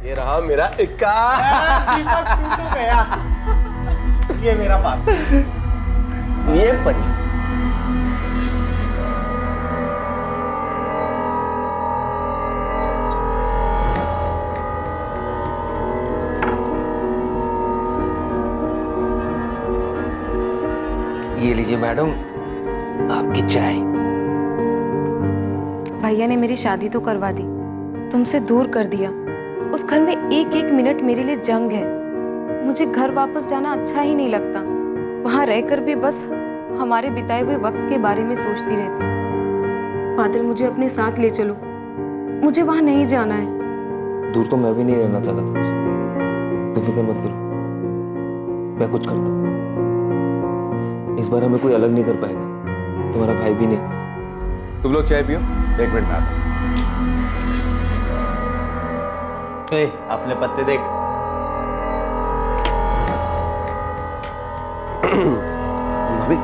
ये रहा मेरा इक्का। दीपक तू तो गया। ये मेरा बात। ये पंच। ये लीजिए मैडम, आपकी चाय। भैया ने मेरी शादी तो करवा दी, तुमसे दूर कर दिया। उस घर में एक एक मिनट मेरे लिए जंग है। मुझे घर वापस जाना अच्छा ही नहीं लगता। वहां रहकर भी बस हमारे बिताए हुए वक्त के बारे में सोचती रहती हूँ। बादल, मुझे अपने साथ ले चलो, मुझे वहां नहीं जाना है। दूर तो मैं भी नहीं रहना चाहता तुमसे, तो फिक्र मत करो, मैं कुछ करता हूँ। इस बार हमें कोई अलग नहीं कर पाएगा, तुम्हारा भाई भी नहीं। तुम लोग चाय पियो, 1 मिनट में आता हूं। अपने पत्ते देख। भाभी,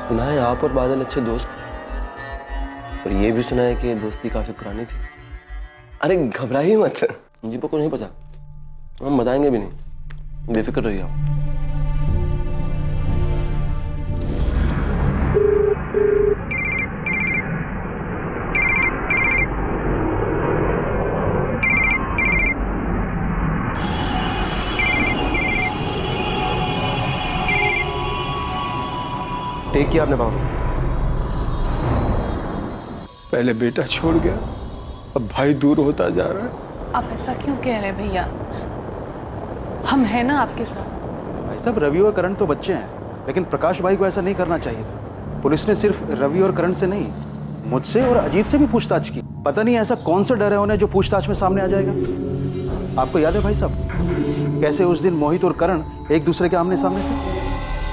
सुना है आप और बादल अच्छे दोस्त हैं, और ये भी सुना है कि दोस्ती काफी पुरानी थी। अरे घबराइए मत, मुझे को नहीं पता, हम बताएंगे भी नहीं, बेफिक्र रहिए आप। टेक किया आपने बाबू? पहले बेटा छोड़ गया, अब भाई दूर होता जा रहा है। आप ऐसा क्यों कह रहे हैं भैया? हम हैं ना आपके साथ। भाई साहब, रवि और करण तो बच्चे हैं, लेकिन प्रकाश भाई को ऐसा नहीं करना चाहिए था। पुलिस ने सिर्फ रवि और करण से नहीं, मुझसे और अजीत से भी पूछताछ की। पता नहीं ऐसा कौन सा डर है उन्हें जो पूछताछ में सामने आ जाएगा। आपको याद है भाई साहब, कैसे उस दिन मोहित और करण एक दूसरे के आमने सामने थे?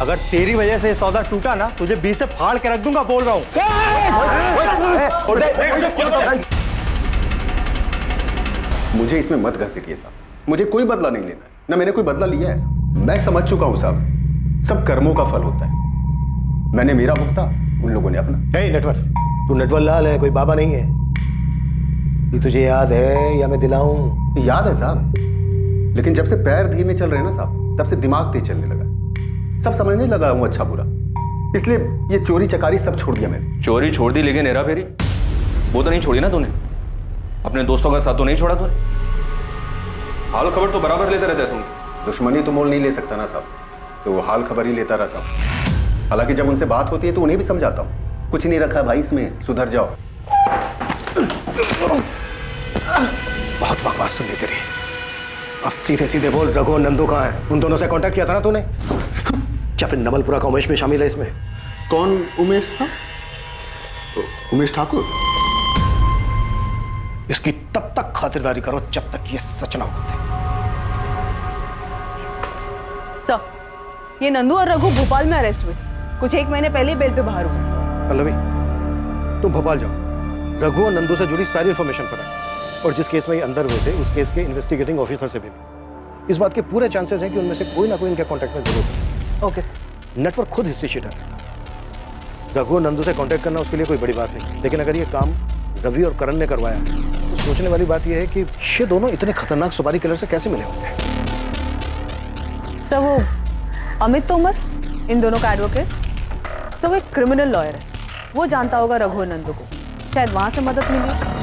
अगर तेरी वजह से सौदा टूटा ना, तुझे 20 से फाड़ के रख दूंगा, बोल रहा हूँ। मुझे इसमें मत घसीटिए साहब, मुझे कोई बदला नहीं लेना है, ना मैंने कोई बदला लिया है। मैं समझ चुका हूं साहब, सब कर्मों का फल होता है। मैंने मेरा भुगता, उन लोगों ने अपना। नटवर, तू नटवर लाल है, कोई बाबा नहीं है। ये तुझे याद है या मैं दिलाऊं? याद है साहब, लेकिन जब से पैर धीमे चल रहे हैं ना साहब, तब से दिमाग तेज चलने लगा। सब समझने लगा हूं अच्छा बुरा, इसलिए ये चोरी चकारी सब छोड़ दिया मैंने। चोरी छोड़ दी, लेकिन हेरा फेरी वो तो नहीं छोड़ी ना तूने। अपने दोस्तों का साथ तो नहीं छोड़ा तूने। हाल खबर तो बराबर लेते रहता है तुम। दुश्मनी तो मोल नहीं ले सकता ना साहब, तो हाल खबर ही लेता रहता हूँ। हालांकि जब उनसे बात होती है तो उन्हें भी समझाता हूँ, कुछ नहीं रखा भाई इसमें, सुधर जाओ। बहुत बकवास सुन ली तेरी। अब सीधे सीधे बोल, रघु और नंदू कहाँ है? उन दोनों से कांटेक्ट किया था ना तूने? क्या फिर नमलपुरा का उमेश में शामिल है इसमें? कौन उमेश था? उमेश ठाकुर? इसकी तब तक खातिरदारी करो जब तक ये सच ना हो। सर, ये नंदू और रघु भोपाल में अरेस्ट हुए, कुछ 1 महीने पहले बेल पे बाहर हुए। पल्लवी, तुम भोपाल जाओ, रघु और नंदू से जुड़ी सारी इंफॉर्मेशन पता, और जिस केस में ये अंदर हुए थे उस केस के इन्वेस्टिगेटिंग ऑफिसर से भी। इस बात के पूरे चांसेस हैं कि उनमें से कोई ना कोई इनके कांटेक्ट में जरूर है। Okay sir. नेटवर्क खुद हिस्ट्री शीटर है। रघु और नंदू से कांटेक्ट करना उसके लिए कोई बड़ी बात नहीं, लेकिन अगर ये काम रवि और करण ने करवाया तो सोचने वाली बात यह है कि ये दोनों इतने खतरनाक सुपारी किलर से कैसे मिले होंगे। सर, वो अमित तोमर, इन दोनों का एडवोकेट, सर वो एक क्रिमिनल लॉयर है, वो जानता होगा रघु और नंदू को, शायद वहां से मदद मिली।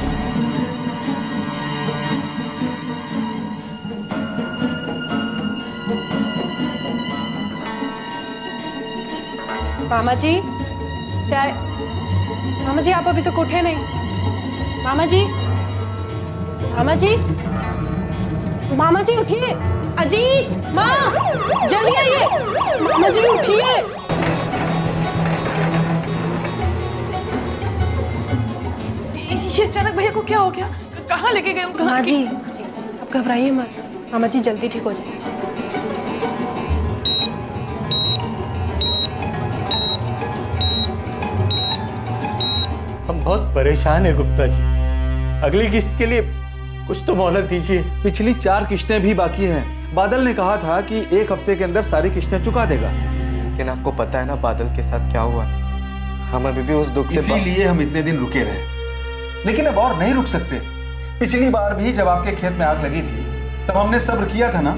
मामा जी, चाय। मामा जी, आप अभी तक उठे नहीं। मामा जी, मामा जी, मामा जी उठिए। अजीत, माँ, जल्दी आइए। मामा जी उठिए। ये अचानक भैया को क्या हो गया? कहाँ लेके गए? माँ जी, आप घबराइए मत, मामा जी जल्दी ठीक हो जाए। हम बहुत परेशान हैं गुप्ता जी, अगली किस्त के लिए कुछ तो मोहलत दीजिए। पिछली 4 किस्तें भी बाकी हैं। बादल ने कहा था कि 1 हफ्ते के अंदर सारी किस्तें चुका देगा। लेकिन आपको पता है ना बादल के साथ क्या हुआ? हम अभी भी उस दुख से इसीलिए हम इतने दिन रुके रहे, लेकिन अब और नहीं रुक सकते। पिछली बार भी जब आपके खेत में आग लगी थी तब हमने सब्र किया था ना।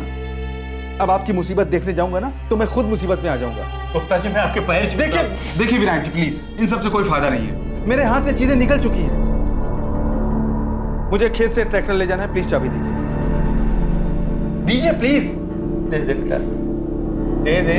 अब आपकी मुसीबत देखने जाऊंगा ना तो मैं खुद मुसीबत में आ जाऊंगा। गुप्ता जी मैं आपके पैर छूता हूं। देखिए विनायक जी प्लीज, इन सब से कोई फायदा नहीं है। मेरे हाथ से चीजें निकल चुकी हैं। मुझे खेत से ट्रैक्टर ले जाना है, प्लीज चाबी दीजिए। दीजिए प्लीज। दे दे बेटा, दे दे।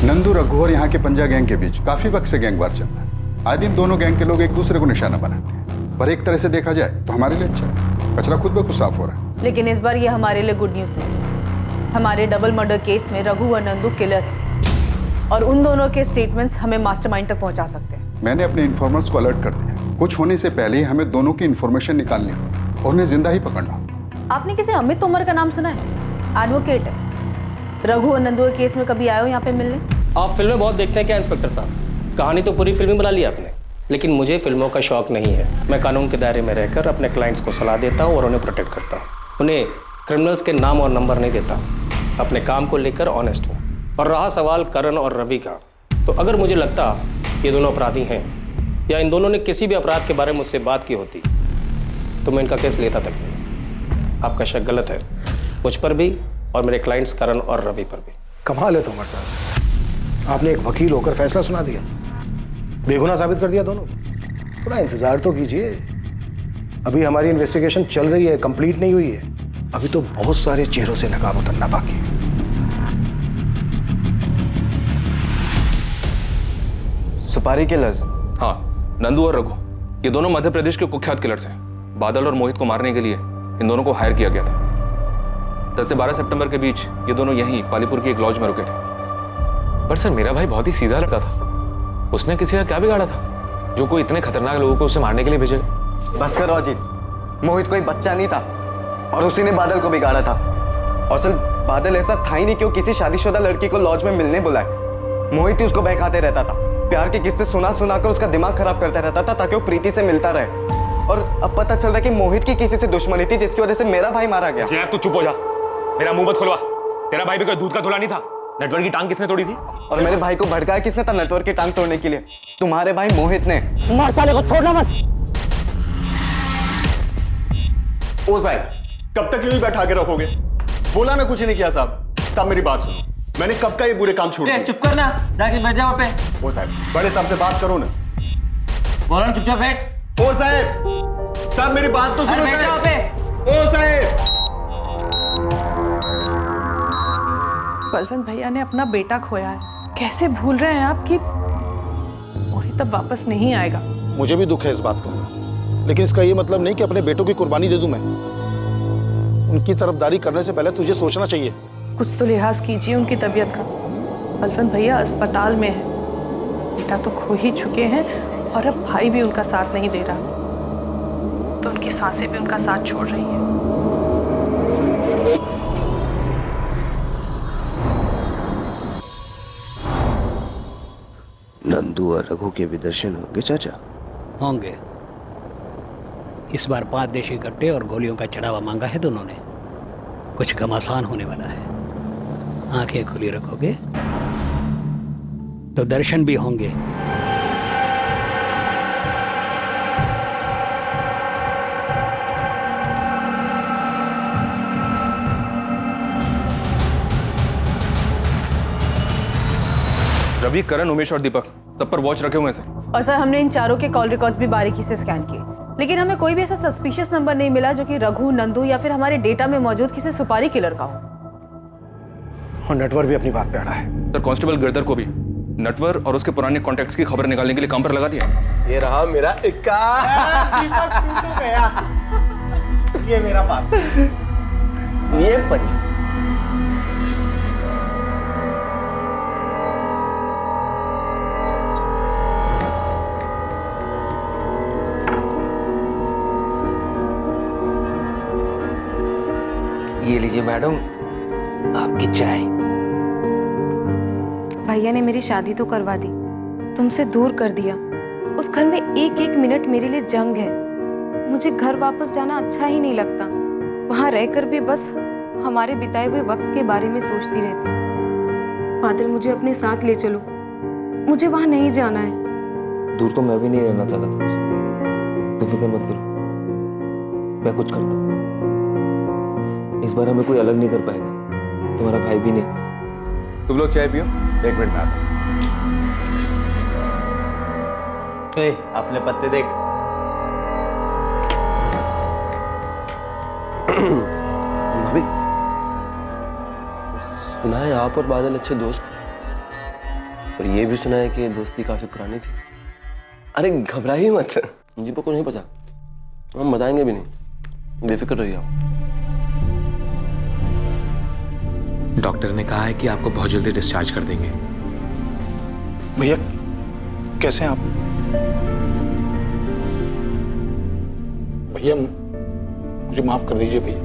नंदू, रघु और यहाँ के पंजा गैंग के बीच काफी वक्त से गैंगवार चल रहा है। आए दिन दोनों गैंग के लोग एक दूसरे को निशाना बनाते हैं, पर एक तरह से देखा जाए तो हमारे लिए अच्छा है। कचरा खुद ब खुद साफ हो रहा है। लेकिन इस बार ये हमारे लिए गुड न्यूज नहीं। हमारे डबल मर्डर केस में रघु और नंदू किलर है और उन दोनों के स्टेटमेंट्स हमें मास्टरमाइंड तक पहुंचा सकते हैं। मैंने अपने इन्फॉर्मर्स को अलर्ट कर दिया। कुछ होने से पहले ही हमें दोनों की इन्फॉर्मेशन निकालनी है और उन्हें जिंदा ही पकड़ना। आपने किसी अमित तोमर का नाम सुना है? एडवोकेट है। रघु और नंदू के केस में कभी आए हो यहाँ पे मिलने? आप फिल्में बहुत देखते हैं क्या इंस्पेक्टर साहब? कहानी तो पूरी फिल्म बना ली आपने, लेकिन मुझे फिल्मों का शौक नहीं है। मैं कानून के दायरे में रहकर अपने क्लाइंट्स को सलाह देता हूँ और उन्हें प्रोटेक्ट करता हूँ। उन्हें क्रिमिनल्स के नाम और नंबर नहीं देता। अपने काम को लेकर ऑनेस्ट हूँ। और रहा सवाल करण और रवि का, तो अगर मुझे लगता ये दोनों अपराधी हैं या इन दोनों ने किसी भी अपराध के बारे में मुझसे बात की होती तो मैं इनका केस लेता तक नहीं। आपका शक गलत है, मुझ पर भी और मेरे क्लाइंट्स करण और रवि पर भी। कमाल है तोमर साहब, आपने एक वकील होकर फैसला सुना दिया, बेगुनाह साबित कर दिया दोनों। थोड़ा इंतजार तो कीजिए, अभी हमारी इन्वेस्टिगेशन चल रही है, कंप्लीट नहीं हुई है। अभी तो बहुत सारे चेहरों से नकाब उतरना बाकी है। सुपारी किलर्स? हाँ, नंदू और रघु ये दोनों मध्य प्रदेश के कुख्यात किलर्स हैं। बादल और मोहित को मारने के लिए इन दोनों को हायर किया गया था। 10 से 12 सितंबर के बीच ये दोनों यहीं पालीपुर की एक लॉज में रुके थे। पर सर मेरा भाई बहुत ही सीधा लड़का था, उसने किसी का क्या बिगाड़ा था जो कोई इतने खतरनाक लोगों को उसे मारने के लिए भेजेगा? बस करो अजीत, मोहित कोई बच्चा नहीं था और उसी ने बादल को बिगाड़ा था। और सिर्फ बादल ऐसा था ही नहीं कि वो किसी शादीशुदा लड़की को लॉज में मिलने बुलाए। मोहित ही उसको बहकाते रहता था, प्यार के किस्से सुना सुना कर उसका दिमाग खराब करता रहता था ताकि वो प्रीति से मिलता रहे। और अब पता चल रहा है कि मोहित की किसी से दुश्मनी थी जिसकी वजह से मेरा भाई मारा गया। जैब तू चुप हो जा, मेरा मुंह मत खुलवा। तेरा भाई भी कोई दूध का धुला नहीं था। नटवर की टांग किसने तोड़ी थी? और मेरे भाई को भड़काया किसने था नटवर की टांग तोड़ने के लिए? तुम्हारे भाई मोहित ने। मार साले को, छोड़ना मत। ओ साहब, कब तक यूं ही बैठा के रखोगे? बोला ना कुछ नहीं किया साहब। साहब मेरी बात सुनो, मैंने कब का ये बुरे काम छोड़ दिए? चुप कर ना, जाके बैठ जा वहाँ पे। ओ साहब, बड़े साहब से बात करो ना। बोला ना चुपचाप बैठ। ओ साहब, साहब मेरी बात तो सुनो बैठ जा वहाँ साहब। पे। ओ साहब, बलवंत भैया ने अपना बेटा खोया है। कैसे भूल रहे हैं आप कि मोहित अब वापस नहीं आएगा? मुझे भी दुख है इस बात का, लेकिन इसका ये मतलब नहीं कि अपने बेटों की कुर्बानी दे दूं मैं। उनकी तरफदारी करने से पहले तुझे सोचना चाहिए। कुछ तो लिहाज कीजिए उनकी तबीयत का। बलवंत भैया अस्पताल में है, बेटा तो खो ही चुके हैं और अब भाई भी उनका साथ नहीं दे रहा, तो उनकी सांसें भी उनका साथ छोड़ रही है। नंदू और रघु के भी दर्शन होंगे चाचा? होंगे। इस बार 5 देशी गड्ढे और गोलियों का चढ़ावा मांगा है दोनों ने। कुछ घमासान होने वाला है। आंखें खुली रखोगे तो दर्शन भी होंगे। रवि, करण, उमेश और दीपक सब पर वॉच रखे हुए हैं सर। और सर हमने इन चारों के कॉल रिकॉर्ड्स भी बारीकी से स्कैन किए, लेकिन हमें कोई भी ऐसा सस्पिशियस नंबर नहीं मिला जो कि रघु, नंदू या फिर हमारे डेटा में मौजूद किसी सुपारी किलर का हो। और नटवर भी अपनी बात पे अड़ा है। सर, कांस्टेबल गिरधर को भी नटवर और उसके पुराने कॉन्टैक्ट्स की खबर निकालने के लिए काम पर लगा दिया। ये रहा मेरा इक्का। ये मेरा बात। ये पंच। ये लीजिए मैडम, आपकी चाय। भैया ने मेरी शादी तो करवा दी, तुमसे दूर कर दिया। उस घर में एक एक मिनट मेरे लिए जंग है। मुझे घर वापस जाना अच्छा ही नहीं लगता। वहां रहकर भी बस हमारे बिताए हुए वक्त के बारे में सोचती रहती हूँ। बादल, मुझे अपने साथ ले चलो, मुझे वहां नहीं जाना है। दूर तो मैं भी नहीं रहना चाहता तुमसे, तो फिक्र मत करो, मैं कुछ करता हूँ। इस बार हमें कोई अलग नहीं कर पाएगा, तुम्हारा भाई भी नहीं। तुम लोग चाय पियो, 1 मिनट में आता हूं। अपने पत्ते देख। भाभी, सुना है आप और बादल अच्छे दोस्त थे, और ये भी सुना है कि दोस्ती काफी पुरानी थी। अरे घबराइए मत, मुझे को नहीं पता, हम बताएंगे भी नहीं, बेफिक्र रहिए आप। डॉक्टर ने कहा है कि आपको बहुत जल्दी डिस्चार्ज कर देंगे। भैया कैसे हैं आप? भैया मुझे माफ कर दीजिए भैया,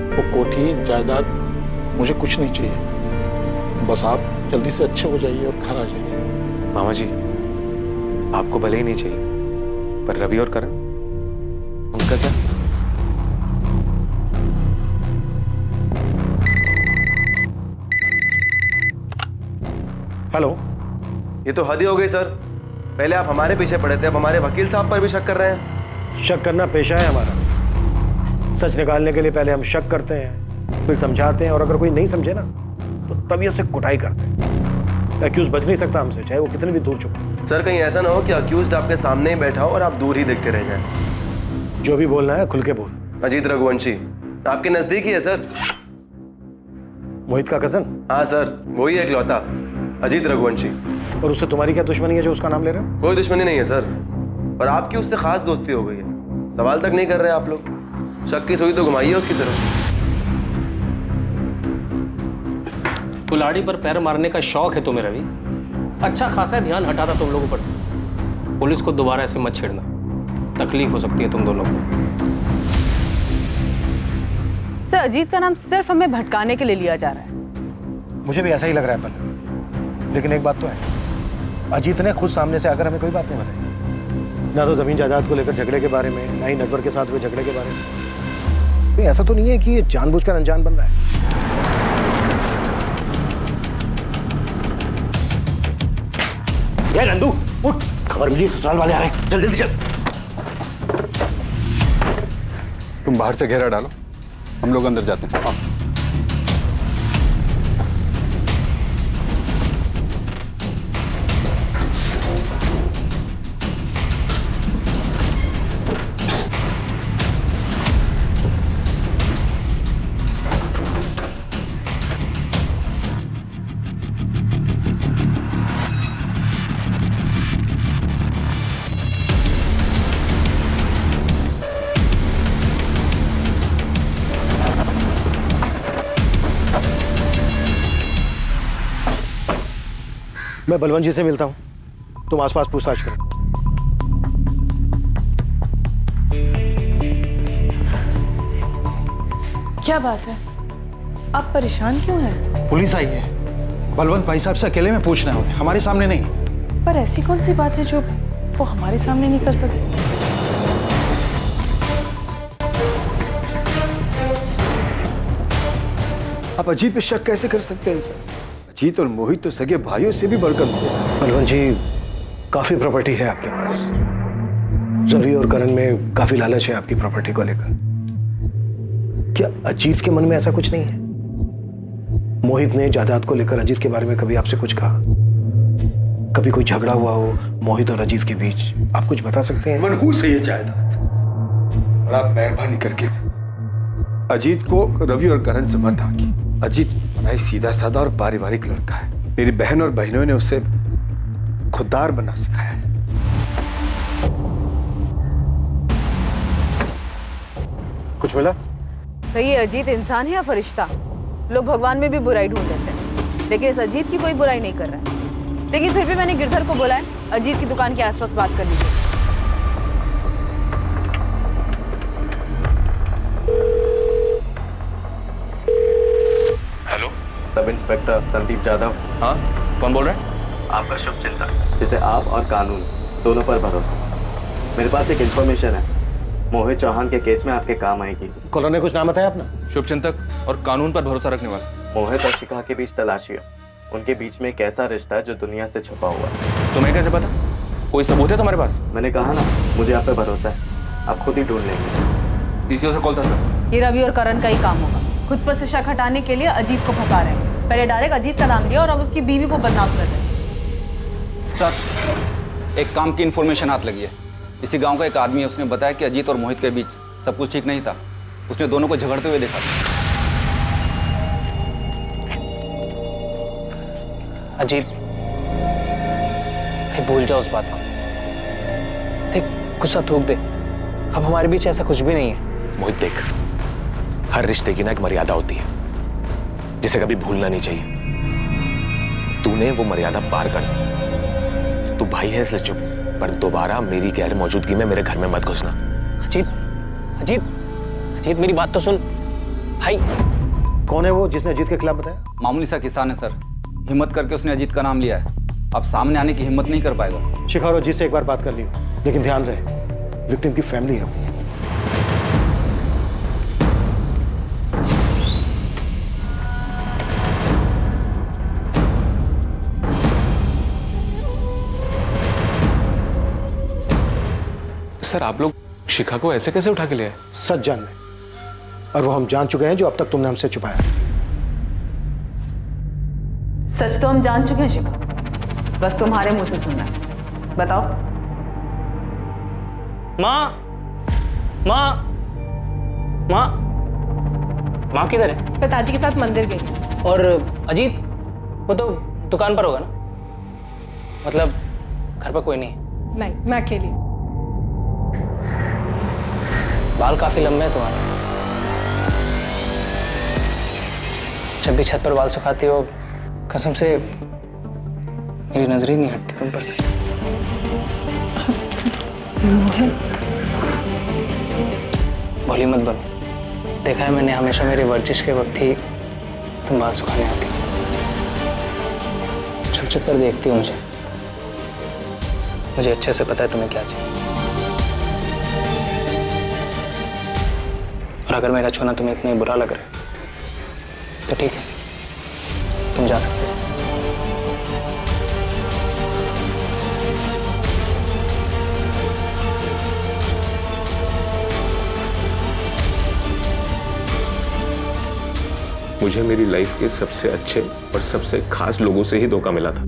वो कोठी जायदाद मुझे कुछ नहीं चाहिए, बस आप जल्दी से अच्छे हो जाइए और घर आ जाइए। मामा जी, आपको भले ही नहीं चाहिए, पर रवि और करण, उनका क्या? हेलो। ये तो हद ही हो गई सर, पहले आप हमारे पीछे पड़े थे, अब हमारे वकील साहब पर भी शक कर रहे हैं। शक करना पेशा है हमारा, सच निकालने के लिए पहले हम शक करते हैं, फिर समझाते हैं, और अगर कोई नहीं समझे ना तो तभी से कुटाई करते हैं। एक्यूज बच नहीं सकता हमसे, चाहे वो कितने भी दूर छुपा। सर कहीं ऐसा ना हो कि अक्यूज्ड आपके सामने ही बैठा हो और आप दूर ही देखते रह जाएं। जो भी बोलना है खुल के बोल। अजीत रघुवंशी आपके नजदीक ही है सर। मोहित का कजन? हाँ सर, वही है इकलौता, अजीत रघुवंशी। और उससे तुम्हारी क्या दुश्मनी है जो उसका नाम ले रहे हो? कोई दुश्मनी नहीं है सर, पर आपकी उससे खास दोस्ती हो गई है। सवाल तक नहीं कर रहे आप लोग, शक की सुई तो घुमाइए उसकी तरफ। कुल्हाड़ी पर पैर मारने का शौक है तुम्हें रवि? अच्छा खासा ध्यान हटाता तुम लोगों पर। पुलिस को दोबारा ऐसे मत छेड़ना, तकलीफ हो सकती है तुम दोनों को। सर, अजीत का नाम सिर्फ हमें भटकाने के लिए लिया जा रहा है। मुझे भी ऐसा ही लग रहा है पल, लेकिन एक बात तो है, अजीत ने खुद सामने से आकर हमें कोई बात नहीं बताई, ना तो जमीन जायदाद को लेकर झगड़े के बारे में, ना ही नटवर के साथ हुए झगड़े के बारे में। तो ऐसा तो नहीं है कि ये जानबूझकर अनजान बन रहा है। नंदू उठ, खबर मिली ससुराल वाले आ रहे हैं, जल्दी चल। तुम बाहर से घेरा डालो, हम लोग अंदर जाते हैं। मैं बलवंत जी से मिलता हूँ, तुम आसपास पूछताछ करो। क्या बात है, आप परेशान क्यों हैं? पुलिस आई है, बलवंत भाई साहब से अकेले में पूछना होगा, हमारे सामने नहीं। पर ऐसी कौन सी बात है जो वो हमारे सामने नहीं कर सकते? आप अजीत पे शक कैसे कर सकते हैं सर? अजीत और मोहित तो सगे भाइयों से भी बढ़कर थे। बलवंत जी, काफी प्रॉपर्टी है आपके पास, रवि और करण में काफी लालच है आपकी प्रॉपर्टी को लेकर। क्या अजीत के मन में ऐसा कुछ नहीं है? मोहित ने जायदाद को लेकर अजीत के बारे में कभी आपसे कुछ कहा? कभी कोई झगड़ा हुआ हो मोहित और अजीत के बीच? आप कुछ बता सकते हैं? मनहूस है ये जायदाद, और आप मेहरबानी करके अजीत को रवि और करण से मत आकी। अजीत बड़ा ही सीधा साधा और पारिवारिक लड़का है। मेरी बहन और बहनों ने उसे खुददार बनना सिखाया है। कुछ मिला? तो ये अजीत इंसान है या फरिश्ता? लोग भगवान में भी बुराई ढूंढ लेते हैं, लेकिन इस अजीत की कोई बुराई नहीं कर रहा है। लेकिन फिर भी मैंने गिरधर को बोला है अजीत की दुकान के आसपास बात कर लीजिए। Hello, sub inspector Sandeep Yadav. हाँ, कौन बोल रहे हैं? आपका शुभचिंतक, जिसे आप और कानून दोनों पर भरोसा। मेरे पास एक इंफॉर्मेशन है, मोहित चौहान के केस में आपके काम आएगी। कॉलोनी ने कुछ नाम बताया अपना? शुभचिंतक, और कानून पर भरोसा रखने वाला। मोहित और शिखा के बीच तलाशी है, उनके बीच में एक ऐसा रिश्ता है जो दुनिया से छुपा हुआ है। तुम्हें कैसे पता? कोई सबूत है तुम्हारे पास? मैंने कहा ना, मुझे आप पे भरोसा है, आप खुद ही ढूंढ लेंगे। डीसीओ से कॉल था सर। ये रवि और करण का ही काम होगा, खुद पर से शक हटाने के लिए अजीत को फंसा रहे हैं। पहले डायरेक्ट अजीत का नाम लिया और अब उसकी बीवी को बदनाम कर रहे हैं। सर, एक काम की इन्फॉर्मेशन हाथ लगी है। इसी गांव का एक आदमी है, उसने बताया कि अजीत और मोहित के बीच सब कुछ ठीक नहीं था। उसने दोनों को झगड़ते हुए देखा था। अजीत भाई, भूल जाओ उस बात को। देख, गुस्सा थूक दे, अब हमारे बीच ऐसा कुछ भी नहीं है। मोहित देख, हर रिश्ते की ना एक मर्यादा होती है जिसे कभी भूलना नहीं चाहिए। तूने वो मर्यादा पार कर दी। तू भाई है इसलिए चुप, पर दोबारा मेरी गैर मौजूदगी में मेरे घर में मत घुसना। अजीत, अजीत, अजीत मेरी बात तो सुन भाई। कौन है वो जिसने अजीत के खिलाफ बताया? मामूली सा किसान है सर, हिम्मत करके उसने अजीत का नाम लिया है। अब सामने आने की हिम्मत नहीं कर पाएगा। शिखा और अजीत से एक बार बात कर लियो, लेकिन ध्यान रहे विक्टिम की फैमिली है। सर, आप लोग शिखा को ऐसे कैसे उठा के ले आए? सच जानने, और वो हम जान चुके हैं जो अब तक तुमने हमसे छुपाया। सच तो हम जान चुके हैं शिखा, बस तुम्हारे मुंह से सुनना है। बताओ। माँ, माँ, माँ, माँ किधर है? पिताजी के साथ मंदिर गई। और अजीत, वो तो दुकान पर होगा ना? मतलब घर पर कोई नहीं? नहीं, मैं अकेली। बाल काफी लंबे हैं तुम्हारे। जब भी छत पर बाल सुखाती हो, कसम से मेरी नजर ही नहीं हटती तुम पर से। मोहित, भोली मत बनो। देखा है मैंने, हमेशा मेरी वर्जिश के वक्त ही तुम बाल सुखाने आती। छुप छुप कर देखती हो मुझे अच्छे से पता है तुम्हें क्या चाहिए। और अगर मेरा छूना तुम्हें इतना ही बुरा लग रहा है तो ठीक है, तुम जा सकते हो। मुझे मेरी लाइफ के सबसे अच्छे और सबसे खास लोगों से ही धोखा मिला था।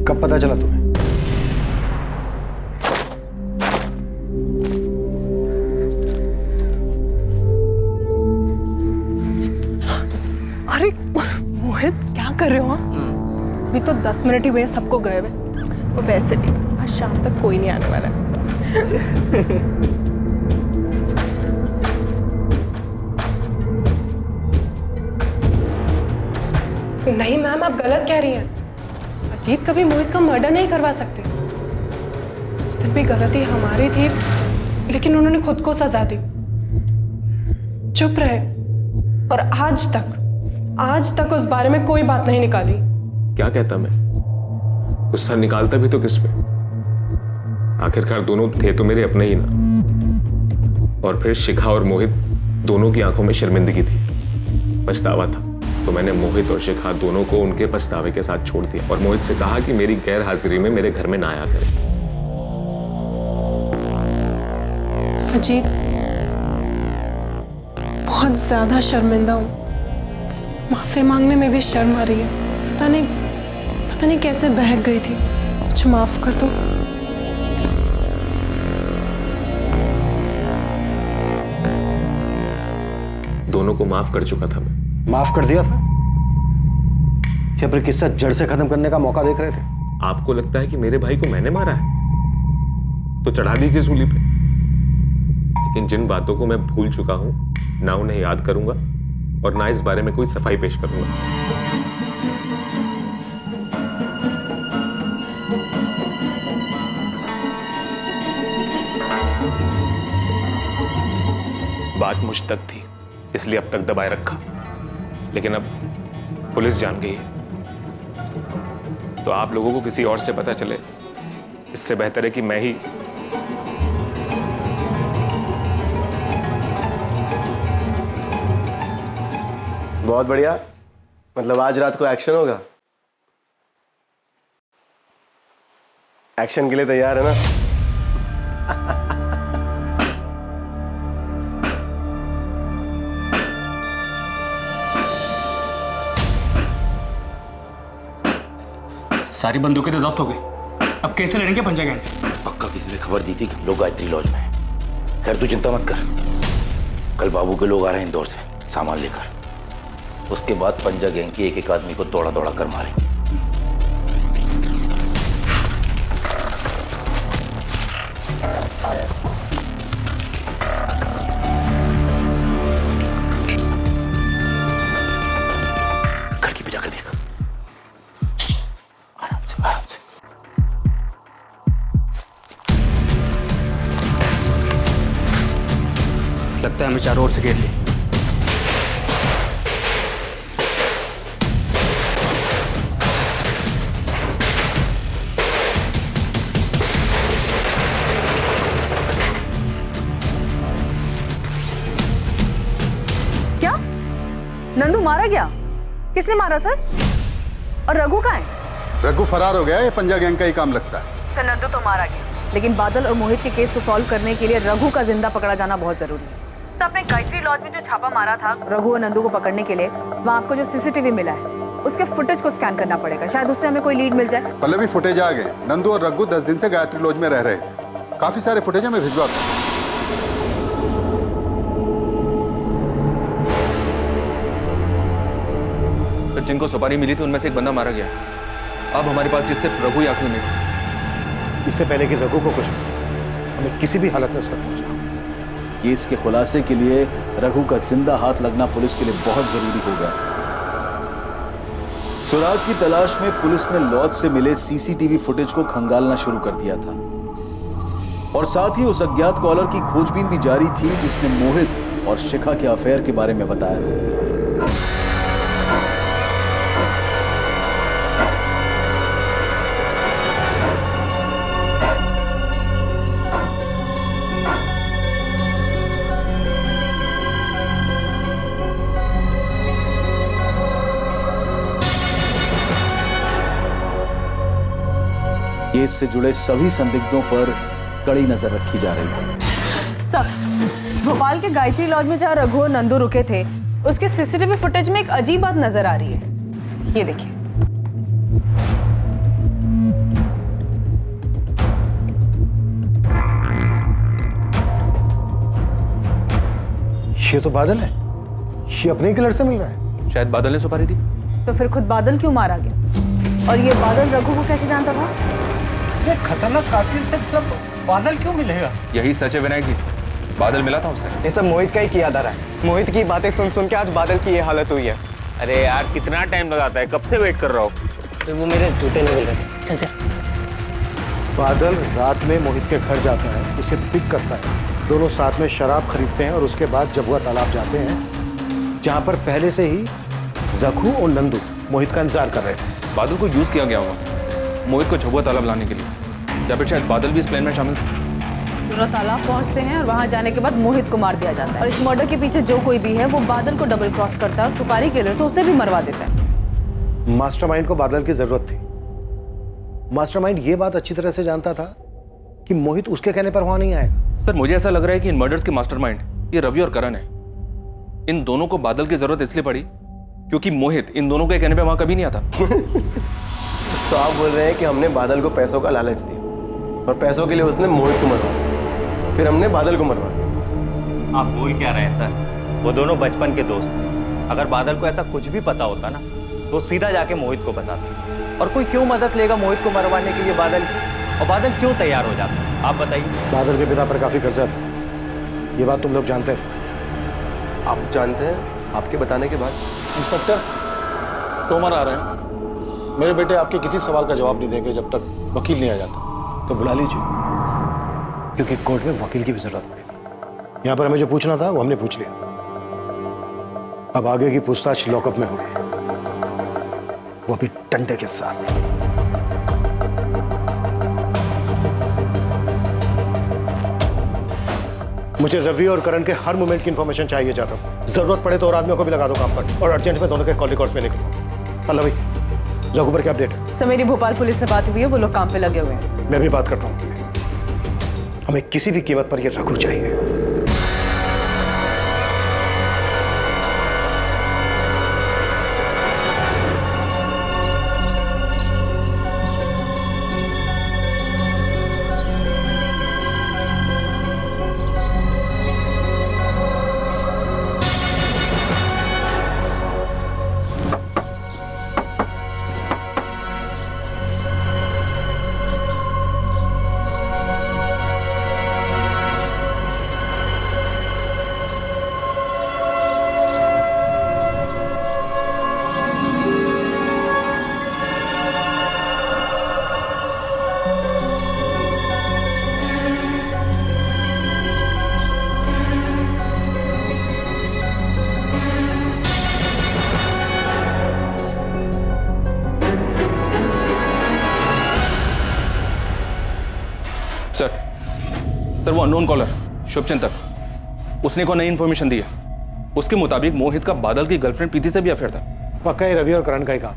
कब पता चला तुम्हें? अरे मोहित, क्या कर रहे हो? अभी तो 10 मिनट ही हुए, सबको गए हुए। वो वैसे भी आज शाम तक कोई नहीं आने वाला है। नहीं मैम, आप गलत कह रही हैं। अजीत कभी मोहित का मर्डर नहीं करवा सकते। उस दिन भी गलती हमारी थी, लेकिन उन्होंने खुद को सजा दी। चुप रहे, और आज तक उस बारे में कोई बात नहीं निकाली। क्या कहता मैं? गुस्सा निकालता भी तो किस पे? आखिरकार दोनों थे तो मेरे अपने ही ना। और फिर शिखा और मोहित दोनों की आंखों में शर्मिंदगी थी, पछतावा था। तो मैंने मोहित और शिखा दोनों को उनके पछतावे के साथ छोड़ दिया और मोहित से कहा कि मेरी गैर हाजिरी में मेरे घर में ना आया करे। अजीत, बहुत ज्यादा शर्मिंदा हूँ। माफी मांगने में भी शर्म आ रही है। पता नहीं कैसे बहक गई थी। कुछ माफ कर दो। दोनों को माफ कर चुका था मैं। माफ कर दिया था या फिर किस्सा जड़ से खत्म करने का मौका देख रहे थे? आपको लगता है कि मेरे भाई को मैंने मारा है तो चढ़ा दीजिए सूली पे, लेकिन जिन बातों को मैं भूल चुका हूं ना उन्हें याद करूंगा और ना इस बारे में कोई सफाई पेश करूंगा। बात मुझ तक थी इसलिए अब तक दबाए रखा, लेकिन अब पुलिस जान गई है तो आप लोगों को किसी और से पता चले इससे बेहतर है कि मैं ही बहुत बढ़िया। मतलब आज रात को एक्शन होगा। एक्शन के लिए तैयार है ना? सारी बंदूकें तो जब्त हो गई, अब कैसे लड़ेंगे पंजा गैंग से? पक्का किसी ने खबर दी थी कि लोग गायत्री लॉज में हैं। खैर तू चिंता मत कर, कल बाबू के लोग आ रहे हैं इंदौर से सामान लेकर। उसके बाद पंजा गैंग की एक एक आदमी को दौड़ा दौड़ा कर मारेंगे। खिड़की पे जाकर देख। आराम से आराम से। लगता है हमें चारों ओर से घेर लिया। क्या नंदू मारा गया? किसने मारा सर? और रघु कहाँ है? रघु फरार हो गया, ये पंजा गैंग का ही काम लगता है। सर नंदू तो मारा गया, लेकिन बादल और मोहित के केस को सॉल्व करने के लिए रघु का जिंदा पकड़ा जाना बहुत जरूरी है। सर आपने गायत्री लॉज में जो छापा मारा था रघु और नंदू को पकड़ने के लिए, वहाँ आपको जो सीसीटीवी मिला है उसके फुटेज को स्कैन करना पड़ेगा, शायद उससे हमें कोई लीड मिल जाए। पहले भी फुटेज आ गए। नंदू और रघु 10 दिन से गायत्री लॉज में रह रहे थे। काफी सारे फुटेज हमें भिजवा दो। तो जिनको सुपारी मिली थी उनमें से एक बंदा मारा गया। अब हमारे पास ये सिर्फ रघु या आखिरी में। इससे पहले कि रघु को कुछ हमें किसी भी हालत में उस तक पहुंचना। केस के खुलासे के लिए रघु का जिंदा हाथ लगना पुलिस के लिए बहुत जरूरी होगा। सुराग की तलाश में पुलिस ने लॉज से मिले सीसीटीवी फुटेज को खंगालना शुरू कर दिया था और साथ ही उस अज्ञात कॉलर की खोजबीन भी जारी थी जिसने मोहित और शिखा के अफेयर के बारे में बताया। केस से जुड़े सभी संदिग्धों पर कड़ी नजर रखी जा रही है। सर भोपाल के गायत्री लॉज में जहाँ रघु और नंदू रुके थे उसके सीसीटीवी फुटेज में एक अजीब बात नजर आ रही है। ये देखिए। ये तो बादल है, ये अपने किलर से मिल रहा है। शायद बादल ने सुपारी दी। तो फिर खुद बादल क्यों मारा गया? और ये बादल रघु को कैसे जानता था? ये खतरनाक कातिल से मतलब बादल क्यों मिलेगा? यही सच है विनायक जी, बादल मिला था उससे। ये सब मोहित का ही किया जा रहा है। मोहित की बातें सुन सुन के आज बादल की ये हालत हुई है। अरे यार कितना टाइम लगाता है, कब से वेट कर रहा हूँ। तो वो मेरे जूते नहीं मिल रहे। चल चल। बादल रात में मोहित के घर जाता है, उसे पिक करता है, दोनों साथ में शराब खरीदते हैं और उसके बाद जबुआ तालाब जाते हैं जहाँ पर पहले से ही रघु और नंदू मोहित का इंतजार कर रहे थे। बादल को यूज किया गया होगा मोहित को झबुआ तालाब लाने के लिए, या फिर शायद बादल भी इस प्लान में शामिल था। पूरा तालाब पहुंचते हैं और वहां जाने के बाद मोहित को मार दिया जाता है और इस मर्डर के पीछे जो कोई भी है वो बादल को डबल क्रॉस करता है और सुपारी किलर से उसे भी मरवा देता है। मास्टरमाइंड को बादल की जरूरत थी। मास्टरमाइंड ये बात अच्छी तरह से जानता था कि मोहित उसके कहने पर वहां नहीं आएगा। सर मुझे ऐसा लग रहा है कि इन मर्डर्स के मास्टरमाइंड ये रवि और करण है। इन दोनों को बादल की जरूरत इसलिए पड़ी क्योंकि मोहित इन दोनों के कहने पे वहां कभी नहीं आता। तो आप बोल रहे हैं कि हमने बादल को पैसों का लालच दिया और पैसों के लिए उसने मोहित को मरवाया, फिर हमने बादल को मरवाया। आप बोल क्या रहे हैं सर? वो दोनों बचपन के दोस्त हैं। अगर बादल को ऐसा कुछ भी पता होता ना तो सीधा जाके मोहित को बताते। और कोई क्यों मदद लेगा मोहित को मरवाने के लिए बादल? और बादल क्यों तैयार हो जाता? आप बताइए। बादल के पिता पर काफी कर्जा था, ये बात तुम लोग जानते थे। आप जानते हैं आपके बताने के बाद? इंस्पेक्टर तोमर आ रहे हैं। मेरे बेटे आपके किसी सवाल का जवाब नहीं देंगे जब तक वकील नहीं आ जाता। तो बुला लीजिए, क्योंकि कोर्ट में वकील की भी जरूरत पड़ेगी। यहाँ पर हमें जो पूछना था वो हमने पूछ लिया। अब आगे की पूछताछ लॉकअप में होगी, वो भी डंडे के साथ। मुझे रवि और करण के हर मोमेंट की इंफॉर्मेशन चाहिए जाता हूँ। जरूरत पड़े तो और आदमियों को भी लगा दो काम पर, और अर्जेंट में दोनों के कॉल रिकॉर्ड्स में लिख लो। अल्लाह भाई, रघु पर क्या अपडेट है? सर मेरी भोपाल पुलिस से बात हुई है, वो लोग काम पे लगे हुए हैं। मैं भी बात करता हूँ। हमें किसी भी कीमत पर ये रघु चाहिए। सर वो अननोन कॉलर शुभचिंतक, उसने को नई इन्फॉर्मेशन दी है। उसके मुताबिक मोहित का बादल की गर्लफ्रेंड प्रीति से भी अफेयर था। पक्का है रवि और करण का ही काम।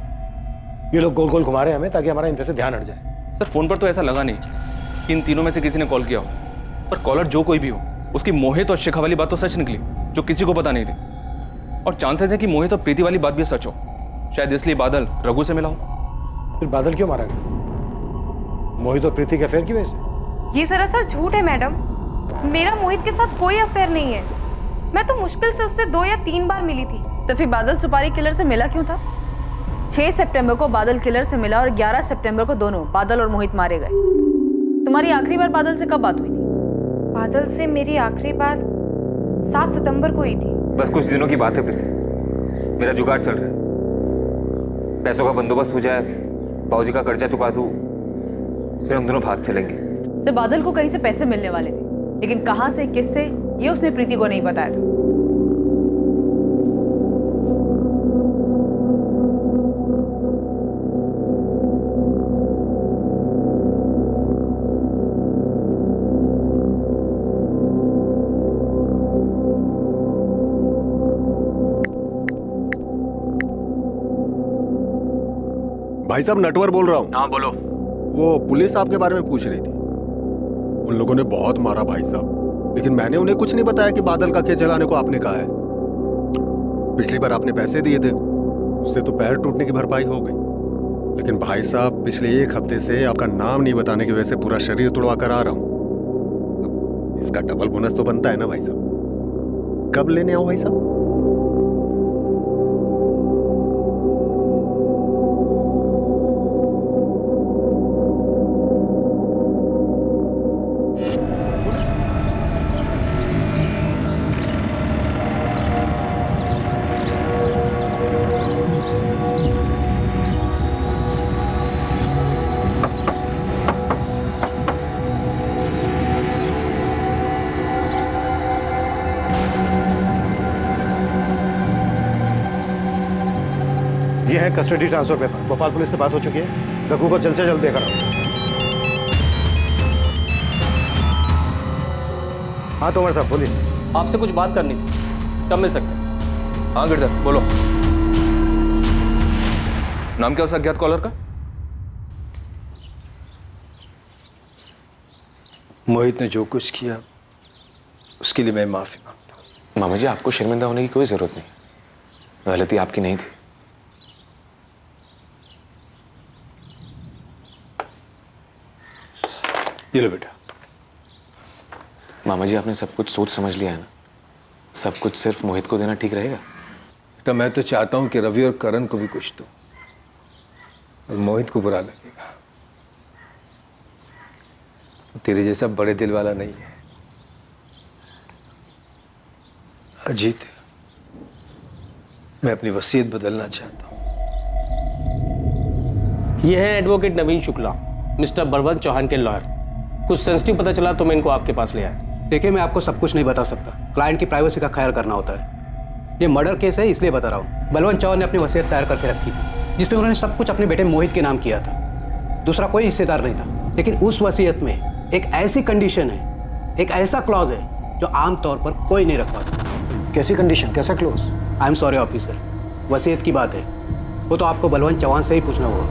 ये लोग गोल गोल घुमा रहे हैं हमें ताकि हमारा इन पे से ध्यान हट जाए। सर फोन पर तो ऐसा लगा नहीं कि इन तीनों में से किसी ने कॉल किया हो, पर कॉलर जो कोई भी हो, उसकी मोहित और शिखा वाली बात तो सच निकली जो किसी को पता नहीं थी। और चांसेस है कि मोहित और प्रीति वाली बात भी सच हो, शायद इसलिए बादल रघु से मिला हो। फिर बादल क्यों मारा गया? मोहित और प्रीति के अफेयर की वजह से? ये सरासर झूठ है मैडम। मेरा मोहित के साथ कोई अफेयर नहीं है। मैं तो मुश्किल से उससे 2 या 3 बार मिली थी। तो फिर बादल सुपारी किलर से मिला क्यों था? 6 सितंबर को बादल किलर से मिला और 11 सितंबर को दोनों बादल और मोहित मारे गए। तुम्हारी आखिरी बार बादल से कब बात हुई थी? बादल से मेरी आखिरी बात 7 सितंबर को हुई थी। बस कुछ दिनों की बात है प्रीति, मेरा जुगाड़ चल रहा है। पैसों का बंदोबस्त हो जाए, बाबूजी का कर्जा चुका दूं, फिर हम दोनों भाग चलेंगे। से बादल को कहीं से पैसे मिलने वाले थे, लेकिन कहां से किससे ये उसने प्रीति को नहीं बताया था। भाई साहब नटवर बोल रहा हूँ। हाँ बोलो। वो पुलिस आपके बारे में पूछ रही थी। उन लोगों ने बहुत मारा भाई साहब, लेकिन मैंने उन्हें कुछ नहीं बताया कि बादल का खेत जलाने को आपने कहा है। पिछली बार आपने पैसे दिए थे, उससे तो पैर टूटने की भरपाई हो गई, लेकिन भाई साहब पिछले 1 हफ्ते से आपका नाम नहीं बताने की वजह से पूरा शरीर तोड़वा कर आ रहा हूं। इसका डबल बोनस तो बनता है ना भाई साहब। कब लेने आओ भाई साहब? ये है custody transfer paper. Bhopal police से बात हो चुकी है, रघु को जल्द से जल्द देखा रहा। हाँ तोमर साहब बोलिए। आपसे कुछ बात करनी थी, कब मिल सकते हैं? हाँ गिरधर बोलो। नाम क्या उस अज्ञात कॉलर का? मोहित ने जो कुछ किया उसके लिए मैं माफी मांगता हूँ। मामा जी आपको शर्मिंदा होने की कोई जरूरत नहीं, गलती आपकी नहीं थी। ये लो बेटा। मामा जी आपने सब कुछ सोच समझ लिया है ना? सब कुछ सिर्फ मोहित को देना ठीक रहेगा? बेटा मैं तो चाहता हूं कि रवि और करण को भी कुछ दो, और मोहित को बुरा लगेगा। तेरे जैसा बड़े दिल वाला नहीं है। अजीत, मैं अपनी वसीयत बदलना चाहता हूं। ये है एडवोकेट नवीन शुक्ला, मिस्टर बलवंत चौहान के लॉयर। कुछ सेंसिटिव पता चला तो मैं इनको आपके पास ले आया। देखिए मैं आपको सब कुछ नहीं बता सकता, क्लाइंट की प्राइवेसी का ख्याल करना होता है। ये मर्डर केस है इसलिए बता रहा हूँ। बलवंत चौहान ने अपनी वसीयत तैयार करके रखी थी, जिसमें उन्होंने सब कुछ अपने बेटे मोहित के नाम किया था। दूसरा कोई हिस्सेदार नहीं था, लेकिन उस वसीयत में एक ऐसी कंडीशन है, एक ऐसा क्लॉज है जो आम तौर पर कोई नहीं रखवाता। कैसी कंडीशन, कैसा close? I am sorry officer, वसीयत की बात है, वो तो आपको बलवंत चौहान से ही पूछना होगा।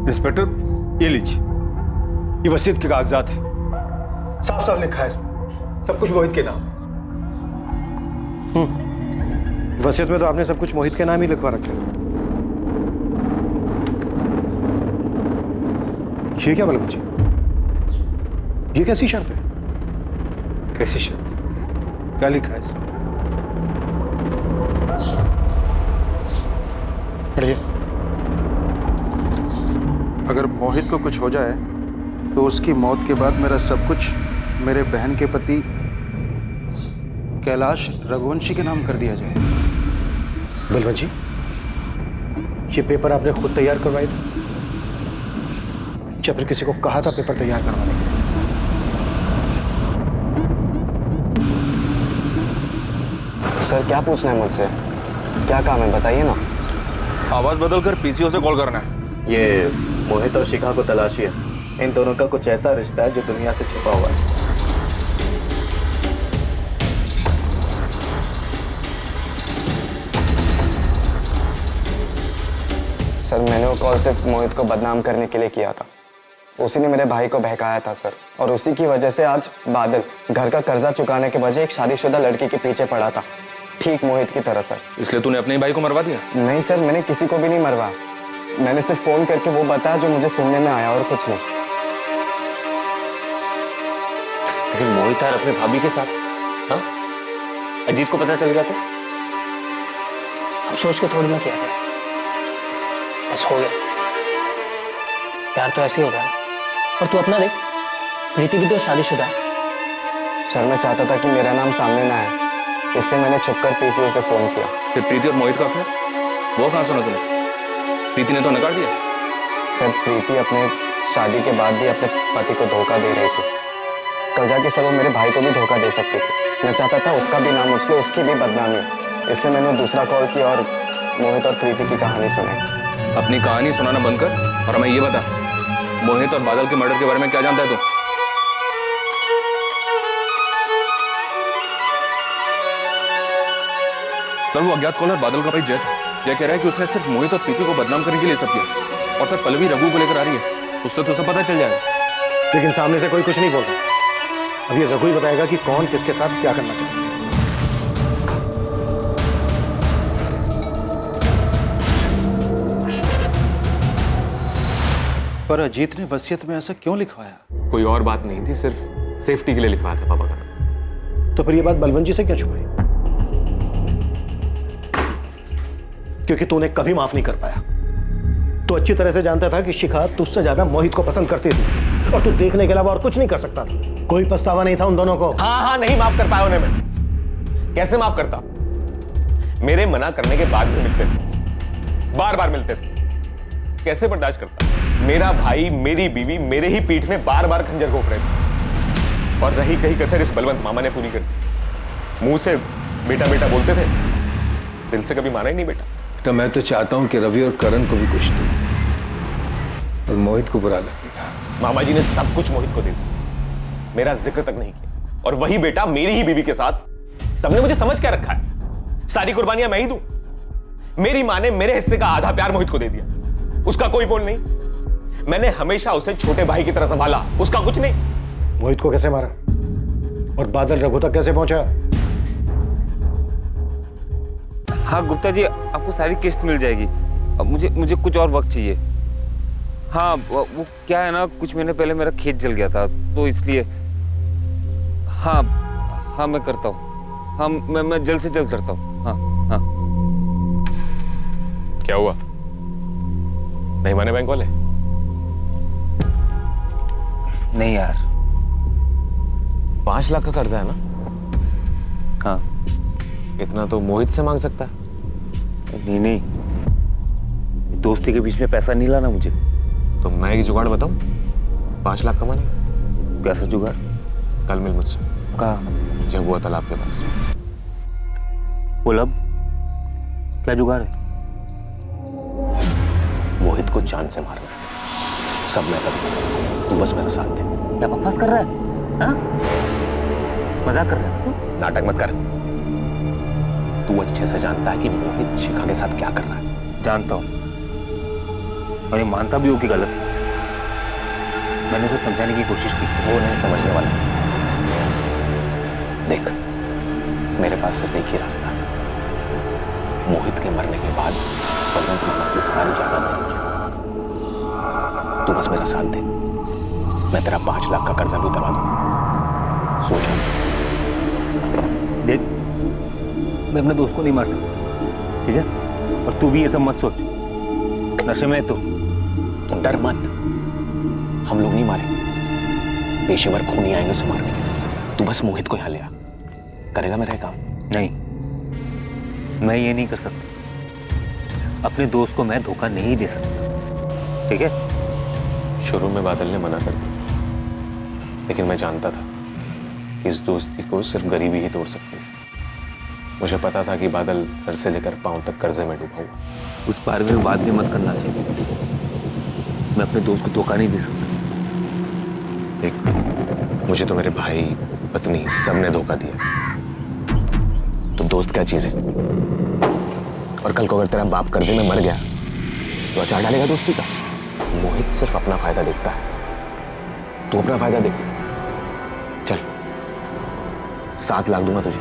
इंस्पेक्टर ये लीजिए, ये वसीयत के कागजात है, साफ साफ लिखा है इसमें, सब कुछ मोहित के नाम। वसीयत में तो आपने सब कुछ मोहित के नाम ही लिखवा रखे। ये क्या बलवंत जी, ये कैसी शर्त है? कैसी शर्त? क्या लिखा है इसमें? पढ़िए। अगर मोहित को कुछ हो जाए तो उसकी मौत के बाद मेरा सब कुछ मेरे बहन के पति कैलाश रघुवंशी के नाम कर दिया जाए। बलवंत जी, ये पेपर आपने खुद तैयार करवाए थे या फिर किसी को कहा था पेपर तैयार करवाने के लिए? सर क्या पूछना है मुझसे? क्या काम है बताइए ना। आवाज बदल कर पीसीओ से कॉल करना है। ये मोहित और शिखा को तलाशी है। इन दोनों का कुछ ऐसा रिश्ता है जो दुनिया से छिपा हुआ है। सर मैंने वो कॉल सिर्फ मोहित को बदनाम करने के लिए किया था। उसी ने मेरे भाई को बहकाया था सर, और उसी की वजह से आज बादल घर का कर्जा चुकाने के बजाय एक शादीशुदा लड़की के पीछे पड़ा था, ठीक मोहित की तरह सर। इसलिए तूने अपने ही भाई को मरवा दिया? नहीं सर, मैंने किसी को भी नहीं मरवाया, मैंने सिर्फ फोन करके वो बताया जो मुझे सुनने में आया और कुछ नहीं। लेकिन मोहित यार अपनी भाभी के साथ, हाँ? अजीत को पता चल गया तो? अब सोच के थोड़ी ना किया था, बस हो गया। प्यार तो ऐसे ही होगा। और तू अपना देख, प्रीति भी तो शादीशुदा है। सर मैं चाहता था कि मेरा नाम सामने ना आए, इसलिए मैंने छुपकर पीसीओ से फोन किया। फिर प्रीति और मोहित का अफेयर वो कहाँ सुना तूने? प्रीति ने तो नकार दिया। सर प्रीति अपने शादी के बाद भी अपने पति को धोखा दे रही थी। कल जाके सर वो मेरे भाई को भी धोखा दे सकती थी। मैं चाहता था उसका भी नाम उछले, उसकी भी बदनामी, इसलिए मैंने दूसरा कॉल किया और मोहित और प्रीति की कहानी सुनाई। अपनी कहानी सुनाना बंद कर और हमें ये बता, मोहित और बादल के मर्डर के बारे में क्या जानता है तू? सर वो अज्ञात कॉलर बादल का भाई जय था। जय कह रहा है कि उसने सिर्फ मोहित और प्रीति को बदनाम करने के लिए सब किया। और सर पल्लवी रघु को लेकर आ रही है, उससे तो सब पता चल जाएगा। लेकिन सामने से कोई कुछ नहीं बोल रहा। अब ये रघु ही बताएगा कि कौन किसके साथ क्या करना चाहता है। पर अजीत ने वसीयत में ऐसा क्यों लिखवाया? कोई और बात नहीं थी, सिर्फ सेफ्टी के लिए लिखवाया था पापा का। तो फिर ये बात बलवंत जी से क्यों छुपाई? क्योंकि तूने कभी माफ नहीं कर पाया। तू अच्छी तरह से जानता था कि शिखा तुझसे ज्यादा मोहित को पसंद करती थी और तू देखने के अलावा और कुछ नहीं कर सकता था। कोई पछतावा नहीं था उन दोनों को। हाँ, नहीं माफ कर पाया उन्हें मैं। कैसे माफ करता? मेरे मना करने के बाद भी मिलते थे, बार बार मिलते थे। कैसे बर्दाश्त करता? मेरा भाई, मेरी बीवी मेरे ही पीठ में बार बार खंजर घोंप रहे थे, और रही कहीं कसर इस बलवंत मामा ने पूरी कर दी। मुंह से बेटा बेटा बोलते थे, दिल से कभी माना ही नहीं बेटा। तो मैं तो चाहता हूं कि रवि और करण को भी कुछ दो, और मोहित को बुरा लगेगा। मामा जी ने सब कुछ मोहित को दे दिया, मेरा जिक्र तक नहीं किया। और वही बेटा मेरी ही बीवी के साथ, सबने मुझे समझ क्या रखा है? सारी कुर्बानियां मैं ही दूं? मेरी मां ने मेरे हिस्से का आधा प्यार मोहित को दे दिया, उसका कोई बोल नहीं। मैंने हमेशा उसे छोटे भाई की तरह संभाला, उसका कुछ नहीं। मोहित को कैसे मारा और बादल रघु तक कैसे पहुंचा? हाँ गुप्ता जी, आपको सारी किस्त मिल जाएगी। अब मुझे कुछ और वक्त चाहिए। हाँ वो क्या है ना, कुछ महीने पहले मेरा खेत जल गया था, तो इसलिए। हाँ मैं करता हूँ। हाँ मैं जल्द से जल्द करता हूँ। हाँ। क्या हुआ? नहीं माने बैंक वाले? नहीं यार, 5 लाख का कर्जा है ना? हाँ। इतना तो मोहित से मांग सकता है। नहीं, दोस्ती के बीच में पैसा नहीं लाना मुझे। तो मैं एक जुगाड़ बताऊं? 5 लाख कमाने। कैसा जुगाड़? कल मिल मुझसे। कहाँ? जगुआ तालाब के पास। बोल अब क्या जुगाड़ है? मोहित को जान से मारना है, सब मैं करूंगा, तू बस मेरा साथ दे। क्या बकवास कर रहा है? हाँ? मजाक कर रहा है? नाटक मत कर। तू अच्छे से जानता है कि मोहित शिखा के साथ क्या कर रहा है। जानता हूँ और ये मानता भी हूँ कि गलत है। मैंने उसे समझाने की कोशिश की, वो नहीं समझने वाला। देख, मेरे पास सिर्फ एक ही रास्ता है। मोहित के मरने के बाद बलवंत मामा की सारी जायदाद मुझे। तू बस मेरा साथ दे, मैं तेरा 5 लाख का कर्जा भी उतरवा दूंगा। सोच देख, मैं अपने दोस्त को नहीं मार सकता, ठीक है? और तू भी ये सब मत सोच। नशे में तो डर मत, हम लोग नहीं मारेंगे। पेशेवर खूनी आएंगे उसे मारने के लिए। तू बस मोहित को यहाँ ले आ। करेगा मेरा काम? नहीं, मैं ये नहीं कर सकता। अपने दोस्त को मैं धोखा नहीं दे सकता, ठीक है? शुरू में बादल ने मना कर दिया, लेकिन मैं जानता था कि इस दोस्ती को सिर्फ गरीबी ही तोड़ सकती है। मुझे पता था कि बादल सर से लेकर पांव तक कर्जे में डूबा हुआ। उस बारे में बात भी मत करना चाहिए। मैं अपने दोस्त को धोखा नहीं दे सकता। देख, मुझे तो मेरे भाई, पत्नी, सब ने धोखा दिया। तो दोस्त क्या चीज है? और कल को अगर तेरा बाप कर्जे में मर गया तो अचार डालेगा दोस्ती का? मोहित सिर्फ अपना फायदा देखता है, तू अपना फायदा देख। चल, 7 लाख दूंगा तुझे।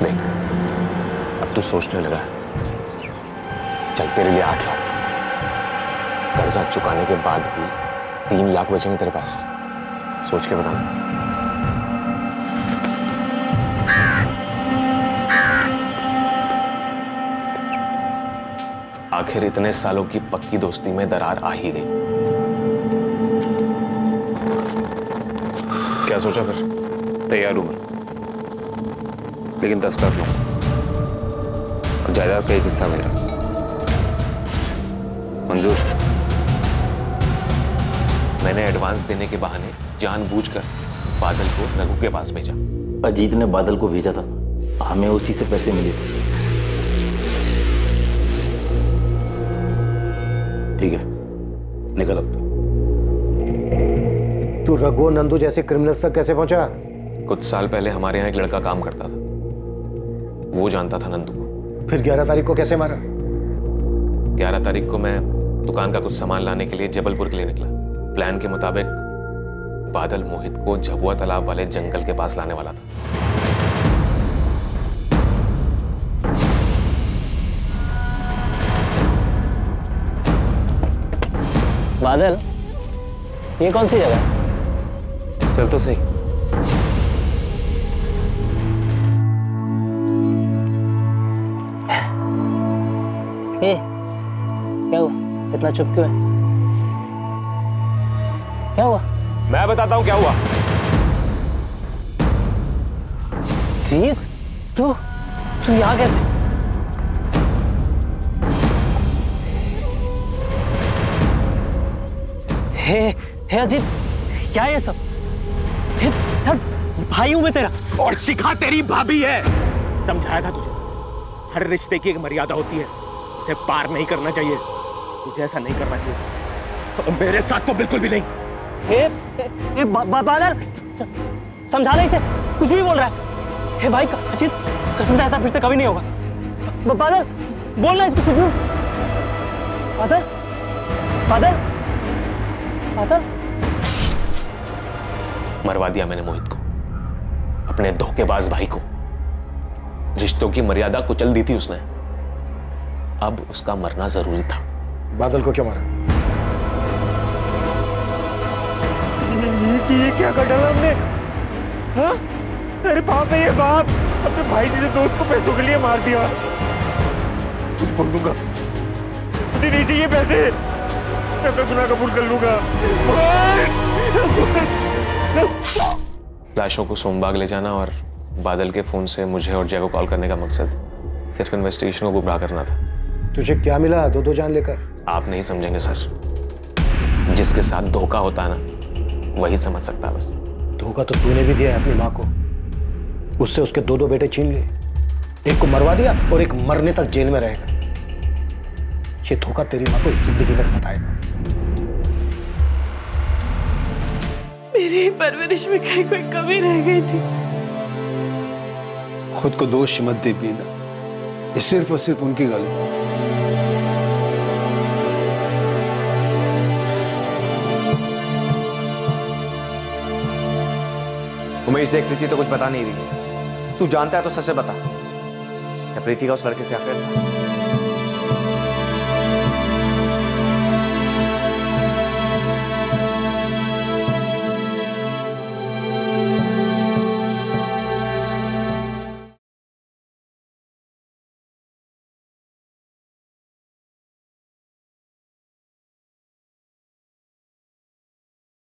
देख, अब तू सोचने लगा। चल, तेरे लिए 8 लाख। कर्जा चुकाने के बाद भी 3 लाख बचेंगे तेरे पास। सोच के बताना। आखिर इतने सालों की पक्की दोस्ती में दरार आ ही गई। क्या सोचा फिर? तैयार हूं मैं, लेकिन 10 लाख लो और जायदाद का एक हिस्सा मेरा। मंजूर? मैंने एडवांस देने के बहाने जानबूझकर बादल को रघु के पास भेजा। अजीत ने बादल को भेजा था, हमें उसी से पैसे मिले थे। ठीक है, निकल अब तू रघु और नंदू जैसे क्रिमिनल्स तक कैसे पहुंचा? कुछ साल पहले हमारे यहाँ एक लड़का काम करता था, वो जानता था नंदू को। फिर 11 तारीख को कैसे मारा? 11 तारीख को मैं दुकान का कुछ सामान लाने के लिए जबलपुर के लिए निकला। प्लान के मुताबिक बादल मोहित को झबुआ तालाब वाले जंगल के पास लाने वाला था। बादल, ये कौन सी जगह है? चल तो सही। क्या हुआ? इतना चुप क्यों है? क्या हुआ? मैं बताता हूँ क्या हुआ। जीत, तू यहाँ कैसे? हे अजीत, क्या है ये सब? भाई हूं मैं तेरा। और शिखा तेरी भाभी है। समझाया था तुझे, हर रिश्ते की एक मर्यादा होती है, उसे पार नहीं करना चाहिए। तुझे ऐसा नहीं करना चाहिए, और मेरे साथ तो बिल्कुल भी नहीं। बादल, समझा ले इसे, कुछ भी बोल रहा है। हे भाई अजीत, कसम से ऐसा फिर से कभी नहीं होगा। बादल, बोलना इसको कुछ भी। बादल, बादल, बादल। मरवा दिया मैंने मोहित को, अपने धोखेबाज भाई को। रिश्तों की मर्यादा कुचल दी थी उसने। अब उसका मरना जरूरी था। बादल को क्यों मारा? ये क्या कर डाला हमने? हाँ? अरे बाप है ये बाप, अपने भाई जी ने दोस्त को पैसों के लिए मार दिया। कुछ बोल दूंगा, मुझे नहीं चाहिए पैसे, मैं अपना गुनाह कबूल कर लूंगा। लाशों को सोमबाग ले जाना और बादल के फोन से मुझे और जय को कॉल करने का मकसद सिर्फ इन्वेस्टिगेशन को गुमराह करना था। तुझे क्या मिला 2-2 जान लेकर? आप नहीं समझेंगे सर, जिसके साथ धोखा होता है ना, वही समझ सकता है बस। धोखा तो तूने भी दिया है अपनी माँ को, उससे उसके 2-2 बेटे छीन लिए। एक को मरवा दिया और एक मरने तक जेल में रहेगा। ये धोखा तेरी माँ को जिंदगी में सताएगा। मेरी परवरिश में कहीं कोई कमी रह गई थी। खुद को दोष मत दे बीना, ये सिर्फ और सिर्फ उनकी गलती है। उमेश देख, प्रीति तो कुछ बता नहीं रही। तू जानता है तो सच से बता, क्या प्रीति का उस लड़के से अफेयर था?